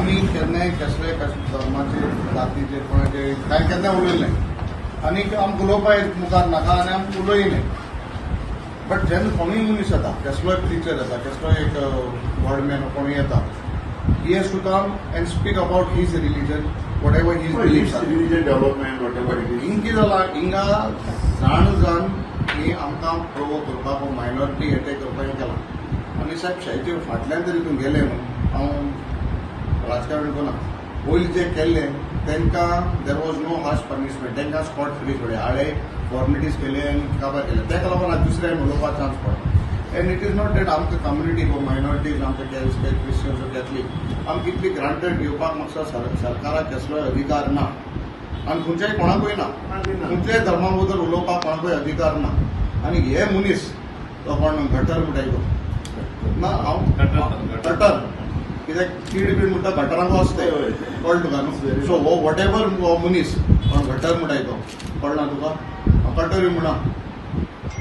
आम्ही केन्नाय कसले धर्माचे जातीचे कोणाचे काय केन्ना उलयले आनी आमकां उलोवपाक मुखार नाका आनी आमकां उलयनाय. बट जेन्ना कोणूय मनीस येता, कसलोय टिचर येता, कसलोय एक वर्डमॅन कोणूय येता, he has to come and speak about his religion, whatever his beliefs are. Religion development, whatever it is. हिंग कितें जाला हिंगा जाण की आमकां प्रोवोक करपाक मायनॉरिटी एटॅक करपाक केला. आनी साहेब शाळेचे फाटल्यान तरी तूं गेले न्हू, हांव राजकारण करना, पयलीं जे केल्ले तांकां there was no harsh punishment, तांकां स्पॉट फ्री सोडले, आडे फॉर्मेलिटीज केले आनी काबार केले. ताका लागून आज दुसऱ्यान उलोवपाक चान्स पडला. And it is not that आमकां कम्युनिटी वो मायनॉरिटीज आमचे क्रिश्चन्स वा कॅथलीक आमकां इतली ग्रांटेड दिवपाक म्हाका सरकाराक कसलोय अधिकार ना आनी खंयच्याय कोणाकूय ना. खंयच्याय धर्मा बद्दल उलोवपाक कोणाकूय अधिकार ना. आनी हे मनीस तो कोण गटर म्हणटाय ना, हांव गटर कित्याक कीड बीड म्हणटा गटरांक वचते, कळ्ळें तुका न्हू. सो हो वॉट एवर हो मनीस कोण गटर म्हणटाय तो कळना तुका, गटर म्हणा.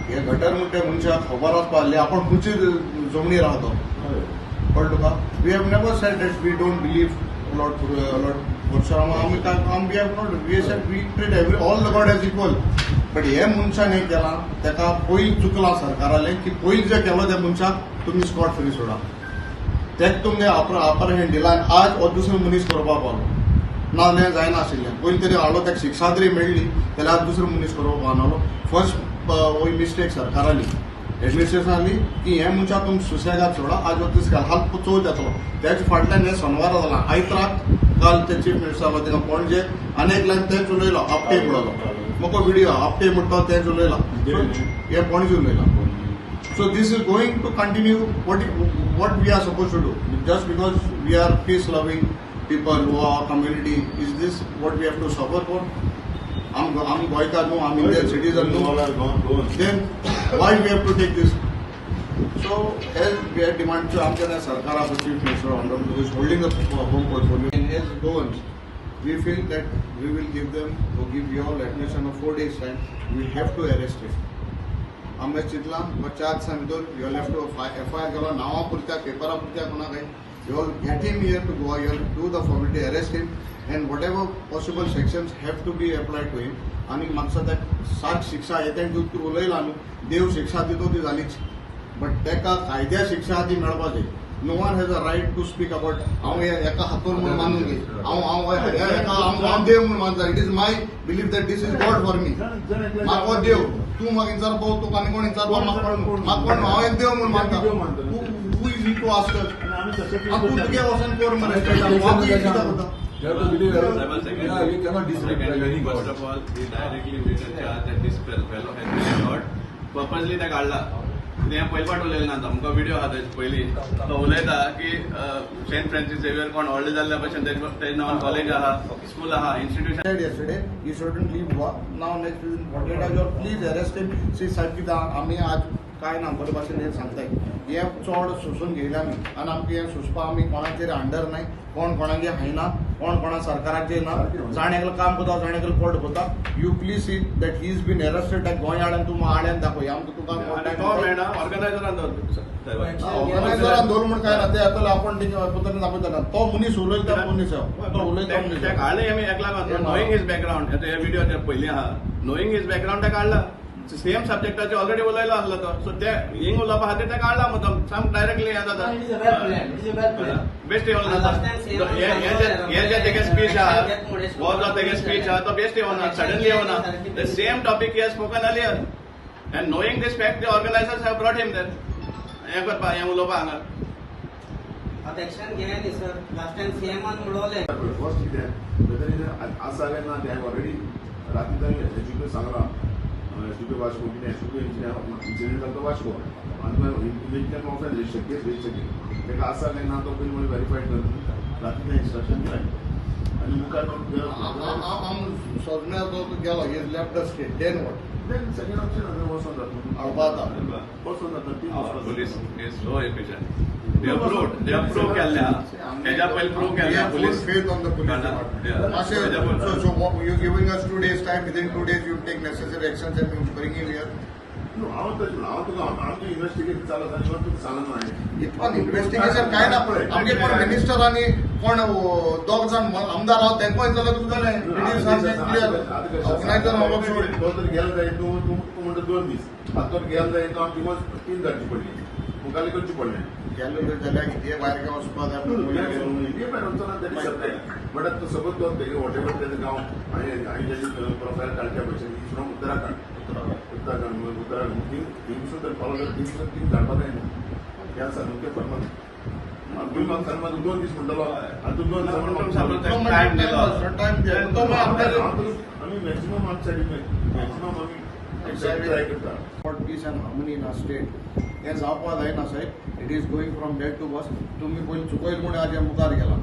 हे गटर म्हणटे मनशाक खबर आसपा जाली आपण खंयची जमनी रावतो, कळ्ळें तुका. We have never said that we don't believe lord Parshurama. आमी we have not we said we treat every all the god as equal. But हे मनशान हें केलां ताका पयलीं चुकलां सरकारालें की पयलीं जें केलो त्या मनशाक तुमी स्पॉट फ्री सोडा. तेच तुमगे अपर हँड दिला आनी आज हो दुसरो मनीस करपाक पावलो. नाजाल्यार जायना आशिल्लें. पयलीं तरी हाडलो ताका शिक्षा जरी मेळ्ळी जाल्यार आज दुसरो मनीस करपाक पावनालो. फर्स्ट वही मिस्टेक सरकाराली एडमिनिस्ट्रेशनाली की हे मनशाक तुमी सुसेगाद सोडा. आज हो दीस हाल चवथ येतलो त्याच्या फाटल्यान हे शेनवारा जाला. आयत्राक काल ते चीफ मिनिस्टर आसलो थिंगा पणजे आनीक लायन तेंच उलयलो आपटे म्हणलो म्हाका व्हिडिओ आपटे म्हणटा तेंच उलयला हे पणजे उलयला. So this is going to continue what we are supposed to do. Just because we are peace-loving people who are community, is this what we have to suffer for? I'm Goikar, no, I'm Indian citizen, no. Then why we have to take this? So as we are demanding to Amjana Sarkar of the Chief Minister Honorable who is holding the home portfolio, and as governs, we feel that we will give them, or give you all admission of 4 days time. We have to arrest him. आमगे चितला चार दिसां भितर you have to FIR केलो नांवा पुरत्या पेपरा पुरत्या कोणाक you have get him here to go, you have do the formality, arrest him and whatever possible sections have to be applied to him. आनी म्हाका दिसता सात शिक्षा येते तूं उलयला न्हू, देव शिक्षा दितो ती जालीच. बट ताका कायद्या शिक्षा ती मेळपा जाय. No one has a right to speak about हांव एका हातोर म्हणून मानून घे, हांव देव म्हणून मानता. It is my belief that this is God for me. म्हाका देव तूं म्हाका विचार पाव तुका आनी कोण विचार म्हाका कोण हांव एक देव म्हणून मानता. Who is you to ask तूं तुगे वचून कोर मरे कित्याक You cannot disrespect any God. First of all, he directly made a charge that this fellow has been not purposely त्या काढला. ते पयली फावट उलयलें ना. आमकां व्हिडिओ आहा तेजे पयलीं तो उलयता की सेंट फ्रांसीस झेवियर कोण व्हडले जाल्ल्या भशेन तेजे नांवान कॉलेज आहा, स्कूल आहा, institution. Yesterday, you shouldn't leave now next whatever you please arrest him. See साहेब कित्याक आमी आज काय ना बरे भाशेन हें सांगताय हे चड सोसून घेयला आमी आनी आमकां हें सोसपा आमी कोणाचेर अंडर नाय, कोण कोणागे हायना, कोण कोणा सरकाराचेर ना. जाण एकलो काम करता, जाण एकलो पोट करता. You please see that he is been arrested that Goa हाड्यान तूं आड्यान दाखय आमकां तुका ऑर्गनायझरान ऑर्गनायझरान दवर म्हण काय ना ते येतले आपण पुतळी दाखयतना तो मनीस उलयता मनीस तो उलयता मनीस काढले आमी एकला नोईंग हिज बॅकग्राऊंड हे व्हिडिओ पयलीं आहा नोईंग हिज बॅकग्राऊंड ते काढला. सेम सब्जेक्टाचे ऑलरेडी उलयलो आसलो तो. सो ते हिंग उलोवपा खातीर ते काढला मुद्दम साम डायरेक्टली हें जाता बेस्ट येवन जाता. हे जे तेगे स्पीच आहा हो जो तेगे स्पीच आहा तो बेस्ट येवना, सडनली येवना. The same topic he has spoken earlier end knowing this fact the organisers have brought him there हें करपा हें उलोवपा हांगा. आता एक्शन घ्या न्ही सर. लास्ट टाइम सीएमान उडवले फर्स्ट कितें आज जालें ना ते ऑलरेडी राती तरी एज्युकेट सांगला एज्युकेट वाचको कितें एज्युकेट इंसिडेंट जाता तो वाचको आनी मागीर ऑफेन्स रजिस्टर केस रजिस्टर ताका आसा काय ना तो पयलीं म्हणून वेरीफायड करता. राती तें इंस्ट्रक्शन दिलें आनी मुखार सोजण्या जो गेलो is left the state then what then second option वचून जाता अळबाता वचून जाता ती police is so efficient. They have proved केल्ल्या हेच्या पयलीं प्रूव्ह केल्ल्या police faith on the police department. So what you giving us 2 days time, within 2 days you take necessary actions and you bring him here. हांव तुका आमचें investigation चालू आसा तुका सांगना हांवें इतपन इन्व्हेस्टिगेशन काय ना आमगे कोण मिनिस्टर आणि पण दोग जाण आमदार हांव तांकां जाल्यार तुका जालें इट इज सामकें क्लियर ऑर्गनायझर म्हाका सोड तो तर गेलो जाय तूं म्हणटा 2 दीस आतां तर गेलो जाय तो आमची मस्त 3 धाडची पडली मुखाली करची पडलें गेलो जाल्यार कितें भायर काय वचपा जाय बट आतां सपोज तो वॉट एवर तेजो गांव हांवें तेजी प्रोफायल काडच्या भशेन इज फ्रॉम उत्तराखंड थिंगसून तर फॉलो करता थिंगसून तीन धाडपाक जायना हें आसा न्हू तें फर्मात म्हाका सांग म्हाका 2 दीस म्हणटलो आनी तूं 2 दीस टायम दिलो आमी मॅक्सिमम आमच्या सायडीन मॅक्सिमम आमी ट्राय करता for peace and harmony in our state हें जावपा जायना साहेब it is going from date to बस तुमी पयलीं चुकयले म्हूण हाजे मुखार गेला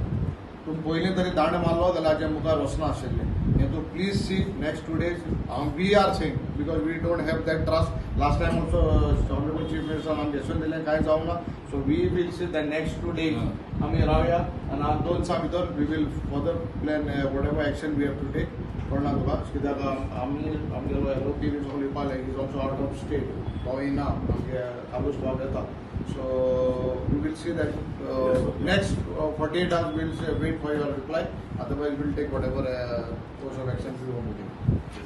तुमी पयलीं तरी दांड मारलो जाल्यार हाजे मुखार वचना आशिल्लें हें तूं please see next 2 days we are saying because we don't have that trust last time also honourable chief minister आमकां येसून दिलें कांय जावना so we will see the next 2 days आमी रावया आनी आज 2 दिसां भितर we will further plan whatever action we have to take कळना तुका कित्याक आमी आमगे लोक बी उलयपाले is also out of state तो येना आमगे कालूच भाव येता so we will see that next 48 hours we'll wait for your reply otherwise we'll take whatever course of action we want to take.